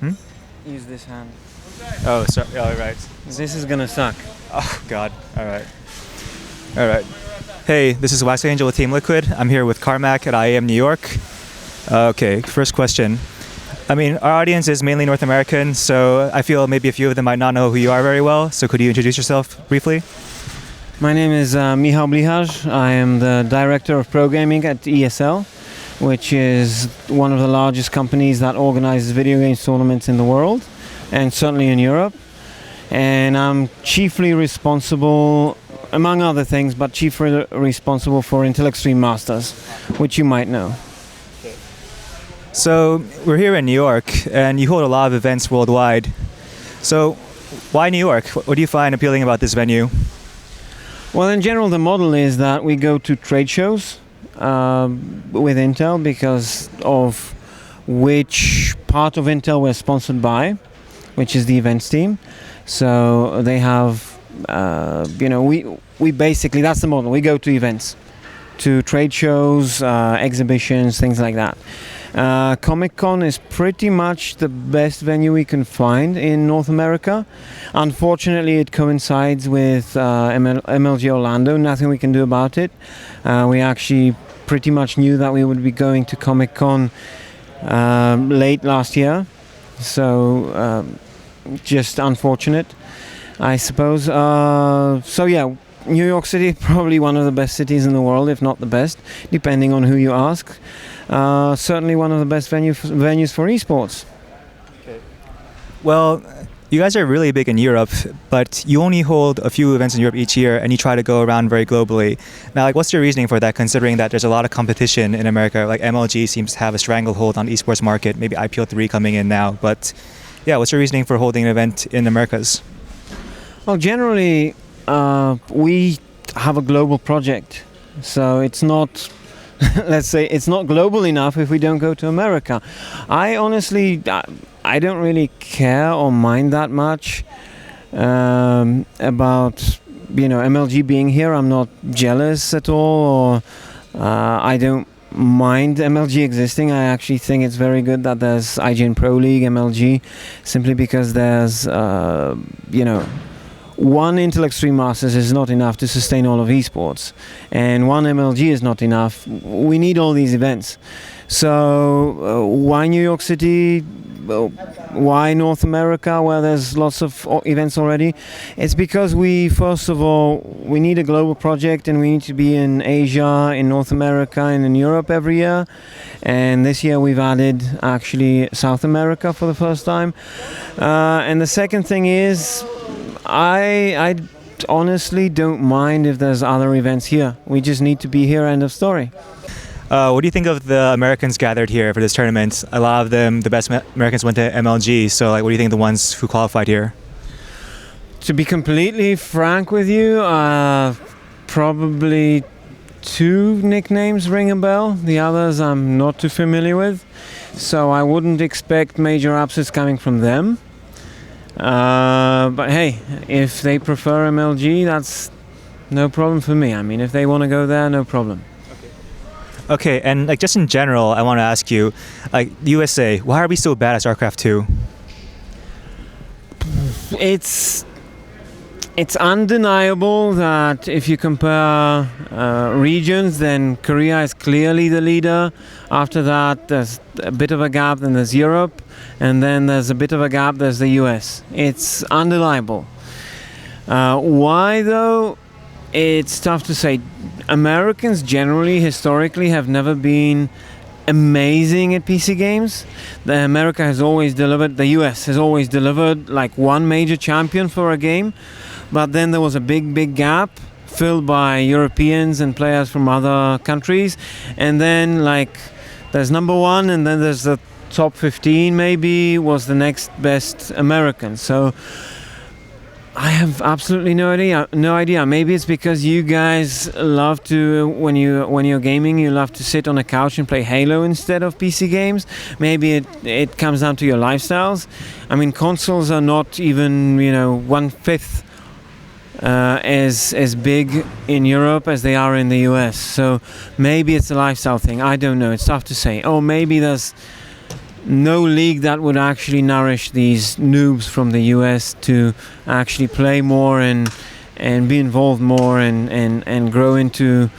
Hmm? Use this hand. Oh, sorry. Oh, right. This is gonna suck. Oh, God. All right. All right. Hey, this is Wax Angel with Team Liquid. I'm here with Carmac at IEM New York. Okay, first question. I mean, our audience is mainly North American, so I feel maybe a few of them might not know who you are very well. So could you introduce yourself briefly? My name is Michal Blihaj. I am the director of programming at ESL, which is one of the largest companies that organizes video games tournaments in the world, and certainly in Europe. And I'm chiefly responsible, among other things, but chiefly responsible for Intel Extreme Masters, which you might know. So we're here in New York, and you hold a lot of events worldwide. So why New York? What do you find appealing about this venue? Well, in general, the model is that we go to trade shows with Intel because of which part of Intel we're sponsored by, which is the events team. So they have, we basically, that's the model. We go to events, to trade shows, exhibitions, things like that. Comic-Con is pretty much the best venue we can find in North America. Unfortunately, it coincides with MLG Orlando. Nothing we can do about it. We actually pretty much knew that we would be going to Comic-Con late last year. So just unfortunate, I suppose. So yeah, New York City, probably one of the best cities in the world, if not the best, depending on who you ask. Certainly one of the best venues for esports. Okay. Well, you guys are really big in Europe, but you only hold a few events in Europe each year, and you try to go around very globally. Now, what's your reasoning for that, considering that there's a lot of competition in America? Like MLG seems to have a stranglehold on the esports market, maybe IPL3 coming in now, but yeah, what's your reasoning for holding an event in Americas? Well, generally, we have a global project, so it's not, let's say, it's not global enough if we don't go to America. I honestly, I don't really care or mind that much about, MLG being here. I'm not jealous at all, or I don't mind MLG existing. I actually think it's very good that there's IGN Pro League, MLG, simply because there's, one Intel Extreme Masters is not enough to sustain all of esports, and one MLG is not enough. We need all these events. So why New York City? Why North America, where there's lots of events already? It's because first of all, we need a global project, and we need to be in Asia, in North America, and in Europe every year. And this year we've added actually South America for the first time. And the second thing is, I honestly don't mind if there's other events here. We just need to be here, end of story. What do you think of the Americans gathered here for this tournament? A lot of them, the best Americans went to MLG, so what do you think of the ones who qualified here? To be completely frank with you, probably two nicknames ring a bell. The others I'm not too familiar with, so I wouldn't expect major upsets coming from them. But hey, if they prefer MLG, that's no problem for me. I mean, if they want to go there, no problem. Okay, and just in general, I want to ask you, USA, why are we so bad at StarCraft 2? It's undeniable that if you compare regions, then Korea is clearly the leader. After that, there's a bit of a gap, then there's Europe, and then there's a bit of a gap, there's the US. It's undeniable. Why though? It's tough to say. Americans generally, historically, have never been amazing at PC games. America has always delivered, the US has always delivered like one major champion for a game, but then there was a big gap filled by Europeans and players from other countries, and then there's number one, and then there's the top 15 maybe was the next best American. So I have absolutely no idea. Maybe it's because you guys love to, when you're gaming, you love to sit on a couch and play Halo instead of PC games. Maybe it comes down to your lifestyles. I mean, consoles are not even 1/5 as big in Europe as they are in the US. So maybe it's a lifestyle thing. I don't know. It's tough to say. Or maybe there's no league that would actually nourish these noobs from the US to actually play more and be involved more and grow into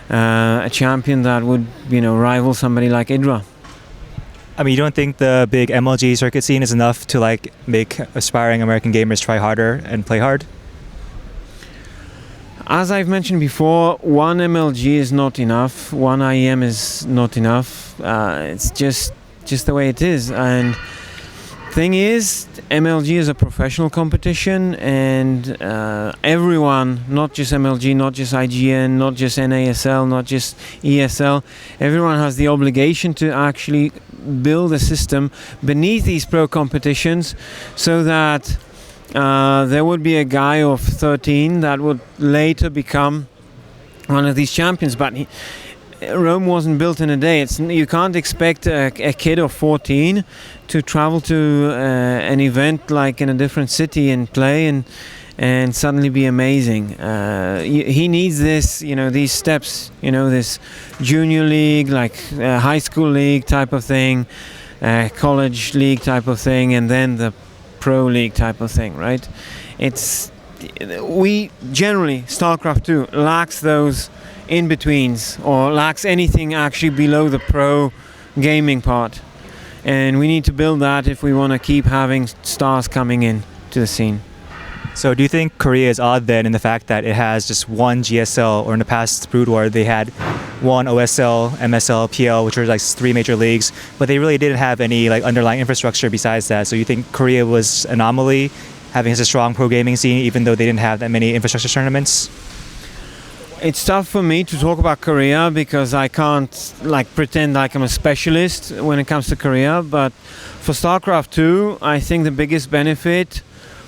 a champion that would, rival somebody like Idra. I mean, you don't think the big MLG circuit scene is enough to like make aspiring American gamers try harder and play hard? As I've mentioned before, one MLG is not enough. One IEM is not enough. It's just the way it is. And thing is, MLG is a professional competition, and everyone, not just MLG, not just IGN, not just NASL, not just ESL, everyone has the obligation to actually build a system beneath these pro competitions so that there would be a guy of 13 that would later become one of these champions. But Rome wasn't built in a day. You can't expect a kid of 14 to travel to an event like in a different city and play and suddenly be amazing. He needs this, these steps, this junior league, like high school league type of thing, college league type of thing, and then the pro league type of thing, right? We generally, StarCraft 2 lacks those in-betweens, or lacks anything actually below the pro gaming part, and we need to build that if we want to keep having stars coming in to the scene. So do you think Korea is odd then in the fact that it has just one GSL, or in the past Brood War they had one OSL, MSL, PL, which were like 3 major leagues, but they really didn't have any like underlying infrastructure besides that? So you think Korea was an anomaly, having such a strong pro gaming scene even though they didn't have that many infrastructure tournaments? It's tough for me to talk about Korea because I can't pretend like I'm a specialist when it comes to Korea, but for StarCraft 2 I think the biggest benefit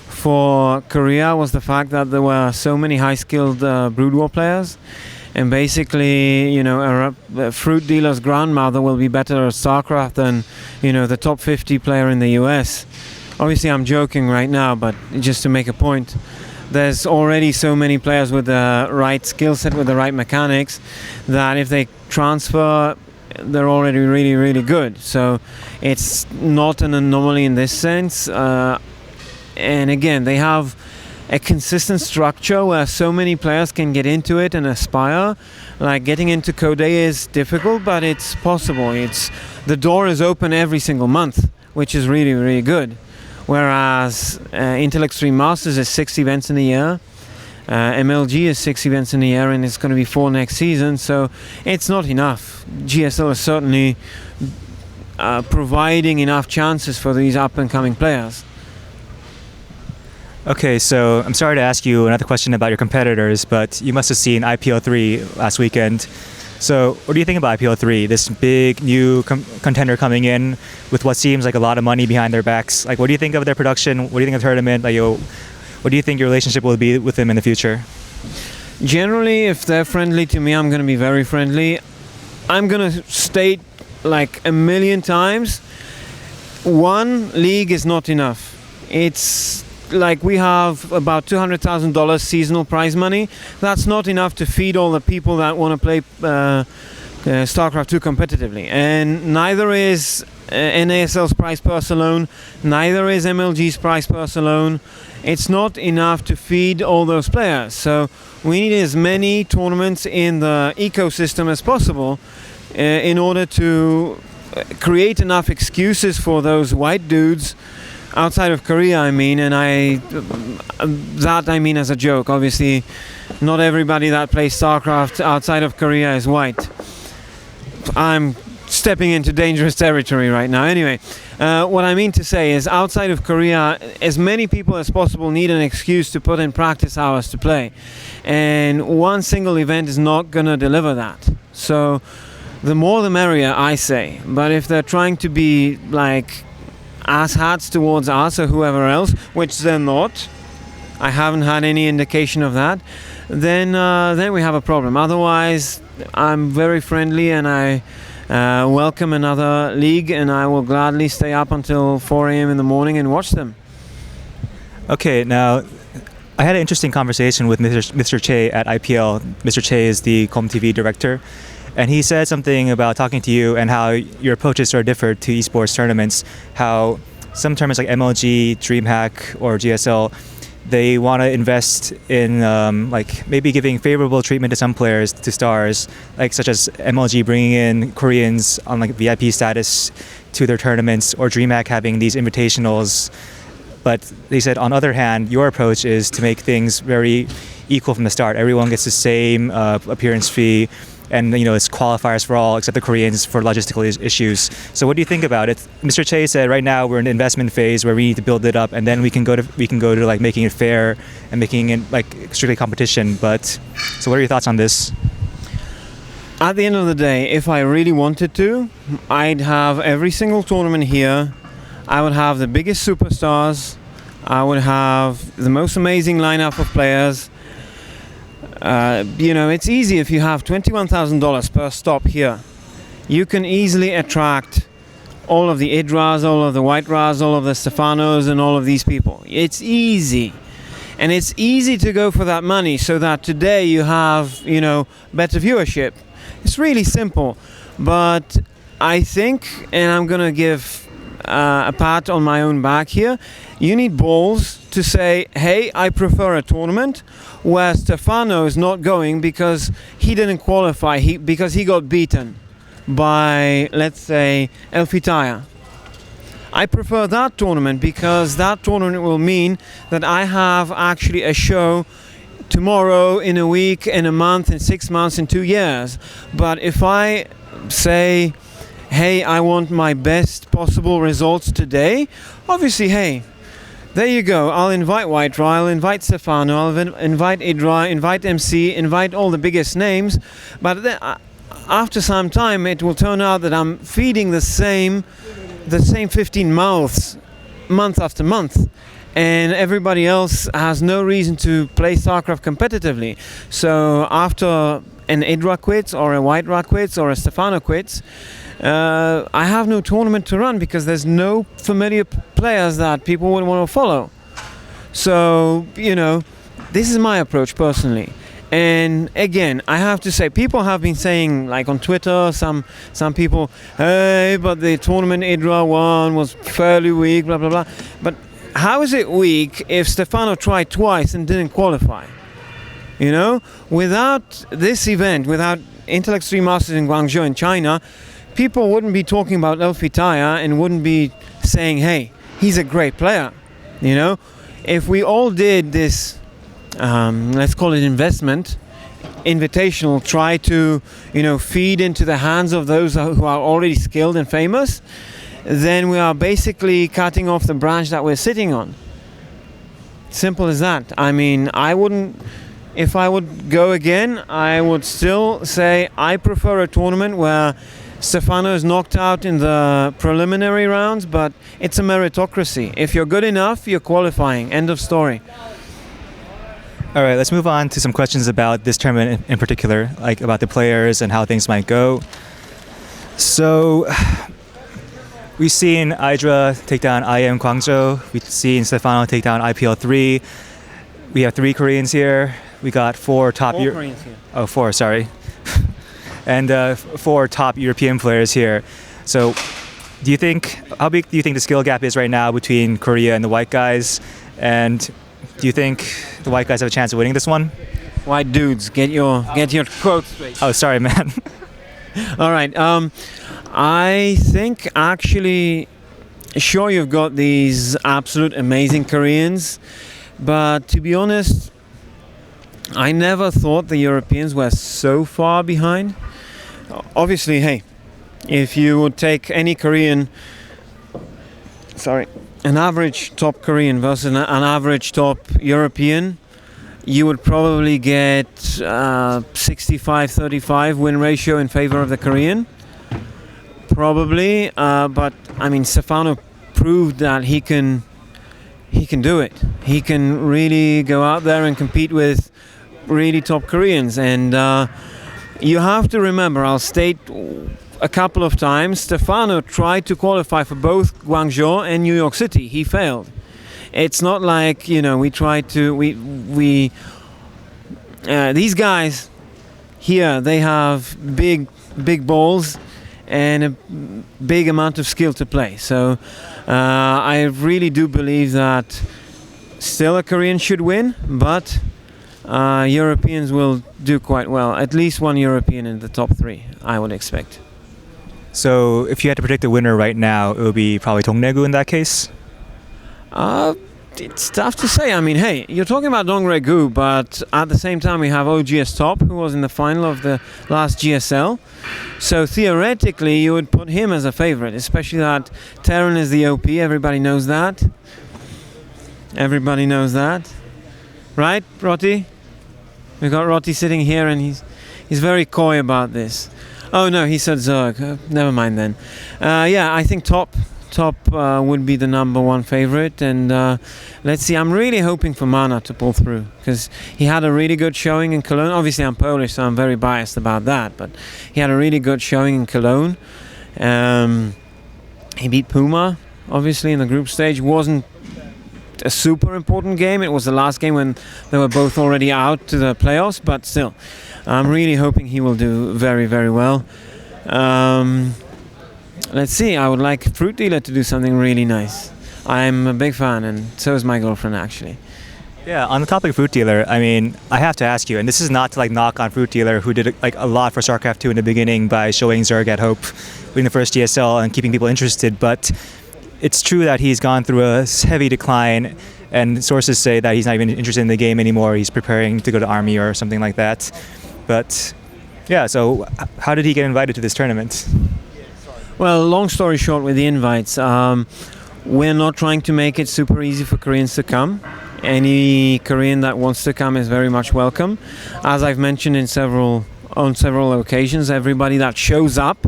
for Korea was the fact that there were so many high-skilled Brood War players, and basically, a fruit dealer's grandmother will be better at StarCraft than, the top 50 player in the US. Obviously, I'm joking right now, but just to make a point, there's already so many players with the right skill set, with the right mechanics, that if they transfer, they're already really, really good. So it's not an anomaly in this sense. And again, they have a consistent structure where so many players can get into it and aspire. Like getting into Code A is difficult, but it's possible. The door is open every single month, which is really, really good. Whereas Intel Extreme Masters is 6 events in a year, MLG is 6 events in a year, and it's going to be 4 next season, so it's not enough. GSL is certainly providing enough chances for these up-and-coming players. Okay, so I'm sorry to ask you another question about your competitors, but you must have seen IPL 3 last weekend. So what do you think about IPL 3, this big new contender coming in with what seems like a lot of money behind their backs? Like, what do you think of their production? What do you think of the tournament? Like, what do you think your relationship will be with them in the future? Generally, if they're friendly to me, I'm going to be very friendly. I'm going to state like a million times, one league is not enough. It's like we have about $200,000 seasonal prize money. That's not enough to feed all the people that want to play StarCraft 2 competitively. And neither is NASL's prize purse alone, neither is MLG's prize purse alone. It's not enough to feed all those players. So we need as many tournaments in the ecosystem as possible in order to create enough excuses for those white dudes outside of Korea, I mean, and that I mean as a joke. Obviously, not everybody that plays StarCraft outside of Korea is white. I'm stepping into dangerous territory right now. Anyway, what I mean to say is outside of Korea, as many people as possible need an excuse to put in practice hours to play. And one single event is not going to deliver that. So the more the merrier, I say. But if they're trying to be like asshats towards us or whoever else, which they're not, I haven't had any indication of that, then we have a problem. Otherwise, I'm very friendly and I welcome another league, and I will gladly stay up until 4 a.m. in the morning and watch them. Okay, now I had an interesting conversation with Mr. Che at IPL. Mr. Che is the Com TV director, and he said something about talking to you and how your approaches sort of differ to esports tournaments. How some tournaments like MLG, DreamHack, or GSL, they want to invest in like maybe giving favorable treatment to some players, to stars, like such as MLG bringing in Koreans on like VIP status to their tournaments, or DreamHack having these invitationals. But they said, on the other hand, your approach is to make things very equal from the start. Everyone gets the same appearance fee, and it's qualifiers for all except the Koreans for logistical issues. So what do you think about it? Mr. Che said right now we're in the investment phase where we need to build it up, and then we can go to like making it fair and making it like strictly competition. But so what are your thoughts on this? At the end of the day, if I really wanted to, I'd have every single tournament here. I would have the biggest superstars. I would have the most amazing lineup of players. It's easy if you have $21,000 per stop here. You can easily attract all of the Idras, all of the White Ras, all of the Stefanos, and all of these people. It's easy. And it's easy to go for that money so that today you have, better viewership. It's really simple. But I think, and I'm going to give a pat on my own back here, you need balls to say, hey, I prefer a tournament where Stefano is not going because he didn't qualify, because he got beaten by, let's say, Elfitaya. I prefer that tournament because that tournament will mean that I have actually a show tomorrow, in a week, in a month, in 6 months, in 2 years. But if I say, hey, I want my best possible results today, obviously, hey, there you go. I'll invite White Ra, I'll invite Stefano, I'll invite Idra, invite MC, invite all the biggest names. But then, after some time, it will turn out that I'm feeding the same 15 mouths month after month. And everybody else has no reason to play StarCraft competitively. So after an Idra quits, or a White Ra quits, or a Stefano quits, I have no tournament to run because there's no familiar players that people would want to follow. So, this is my approach personally. And again, I have to say, people have been saying, like on Twitter, some people, hey, but the tournament Idra won was fairly weak, blah, blah, blah. But how is it weak if Stefano tried twice and didn't qualify? Without this event, without Intellect 3 Masters in Guangzhou in China, people wouldn't be talking about Elfitaya and wouldn't be saying, hey, he's a great player. If we all did this, let's call it investment, invitational, try to, feed into the hands of those who are already skilled and famous, then we are basically cutting off the branch that we're sitting on. Simple as that. If I would go again, I would still say I prefer a tournament where Stefano is knocked out in the preliminary rounds, but it's a meritocracy. If you're good enough, you're qualifying. End of story. All right, let's move on to some questions about this tournament in particular, like about the players and how things might go. So, we've seen Idra take down IEM Guangzhou. We've seen Stefano take down IPL3. We have 3 Koreans here. We got 4 top... Four Koreans here. Oh, 4, sorry. And 4 top European players here. So, how big do you think the skill gap is right now between Korea and the white guys? And do you think the white guys have a chance of winning this one? White dudes, get your quotes straight. Oh, sorry, man. All right. I think actually, sure, you've got these absolute amazing Koreans, but to be honest, I never thought the Europeans were so far behind. Obviously, hey, if you would take any Korean, an average top Korean versus an average top European, you would probably get 65-35 win ratio in favor of the Korean. Probably, but Stefano proved that he can do it. He can really go out there and compete with really top Koreans. And you have to remember, I'll state a couple of times, Stefano tried to qualify for both Guangzhou and New York City. He failed. It's not like, we tried to, these guys here, they have big big balls and a big amount of skill to play. So I really do believe that still a Korean should win, but Europeans will do quite well. At least one European in the top 3, I would expect. So if you had to predict a winner right now, it would be probably Dongnegu in that case? It's tough to say. I mean, hey, you're talking about Dongregu, but at the same time we have OGS Top, who was in the final of the last GSL. So theoretically you would put him as a favorite, especially that Terran is the OP. Everybody knows that. Everybody knows that. Right, Rotti? We've got Rotti sitting here and he's very coy about this. Oh no, he said Zerg. Never mind then. Yeah, I think Top would be the number 1 favorite, and let's see. I'm really hoping for Mana to pull through because he had a really good showing in Cologne. Obviously, I'm Polish, so I'm very biased about that. But he had a really good showing in Cologne. He beat Puma, obviously, in the group stage. Wasn't a super important game. It was the last game when they were both already out to the playoffs, but still, I'm really hoping he will do very, very well. Let's see, I would like Fruit Dealer to do something really nice. I'm a big fan, and so is my girlfriend, actually. Yeah, on the topic of Fruit Dealer, I mean, I have to ask you, and this is not to like knock on Fruit Dealer, who did like a lot for StarCraft 2 in the beginning by showing Zerg at Hope, winning the first GSL and keeping people interested, but it's true that he's gone through a heavy decline, and sources say that he's not even interested in the game anymore. He's preparing to go to Army or something like that. But yeah, so how did he get invited to this tournament? Well, long story short with the invites, we're not trying to make it super easy for Koreans to come. Any Korean that wants to come is very much welcome. As I've mentioned on several occasions, everybody that shows up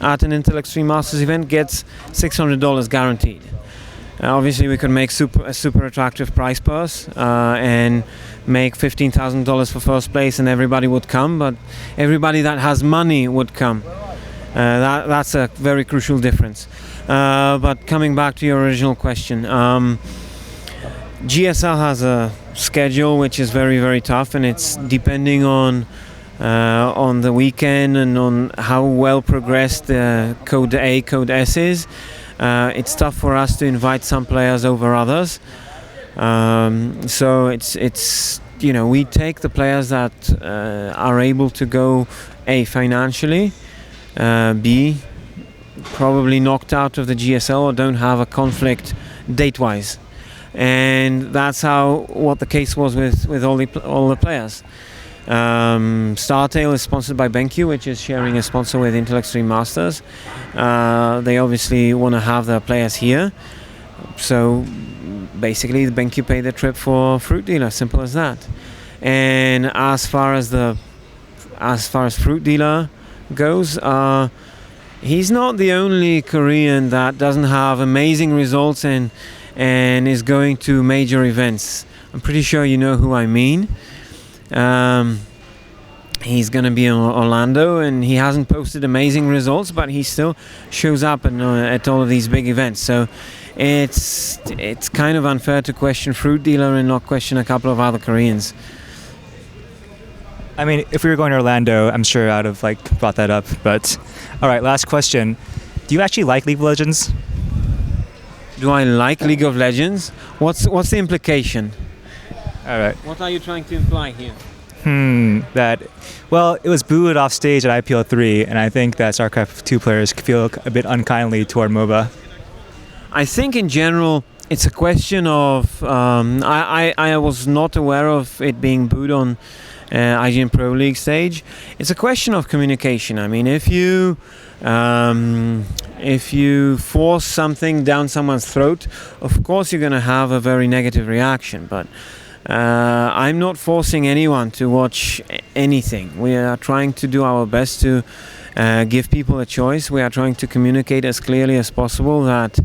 at an Intel Extreme Masters event gets $600 guaranteed. Obviously, we could make a super attractive prize purse and make $15,000 for first place, and everybody would come. But everybody that has money would come. That's a very crucial difference. But coming back to your original question, GSL has a schedule which is very, very tough, and it's depending on the weekend and on how well progressed the Code A, Code S is. It's tough for us to invite some players over others. So it's we take the players that are able to go A, financially, B, probably knocked out of the GSL or don't have a conflict date-wise. And that's what the case was with all the players. StarTale is sponsored by BenQ, which is sharing a sponsor with Intel Extreme Masters. They obviously want to have their players here, so basically the BenQ paid the trip for Fruit Dealer, simple as that. And as far as Fruit Dealer goes, he's not the only Korean that doesn't have amazing results and is going to major events. I'm pretty sure you know who I mean. He's going to be in Orlando, and he hasn't posted amazing results, but he still shows up at all of these big events. So it's kind of unfair to question Fruit Dealer and not question a couple of other Koreans. I mean, if we were going to Orlando, I'm sure I'd have brought that up. But all right, last question: do you actually like League of Legends? Do I like League of Legends? What's the implication? All right. What are you trying to imply here? Well, it was booed off stage at IPL 3, and I think that StarCraft 2 players feel a bit unkindly toward MOBA. I think in general it's a question of I was not aware of it being booed on IGN Pro League stage. It's a question of communication. I mean, if you force something down someone's throat, of course you're going to have a very negative reaction, but I'm not forcing anyone to watch anything. We are trying to do our best to give people a choice. We are trying to communicate as clearly as possible that,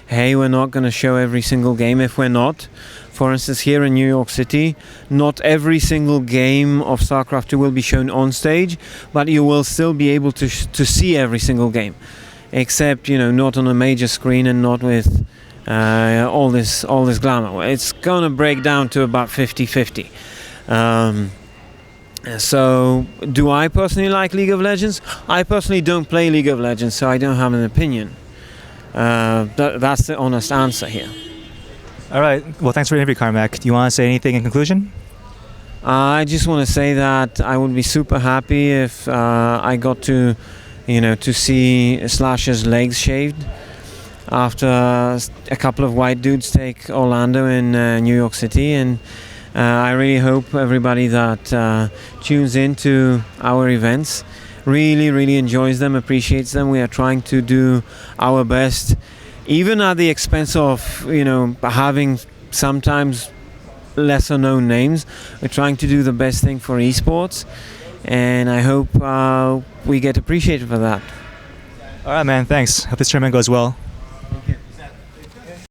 hey, we're not going to show every single game. If we're not, for instance, here in New York City, not every single game of StarCraft 2 will be shown on stage, but you will still be able to see every single game, except, not on a major screen and not with all this glamour. It's gonna break down to about 50-50. So, do I personally like League of Legends? I personally don't play League of Legends, so I don't have an opinion. That's the honest answer here. All right. Well, thanks for the interview, Carmac. Do you want to say anything in conclusion? I just want to say that I would be super happy if I got to, to see Slash's legs shaved after a couple of white dudes take Orlando in New York City, and I really hope everybody that tunes into our events really enjoys them, appreciates them. We are trying to do our best, even at the expense of having sometimes lesser known names. We're trying to do the best thing for esports, and I hope we get appreciated for that. All right, man. Thanks. Hope this tournament goes well.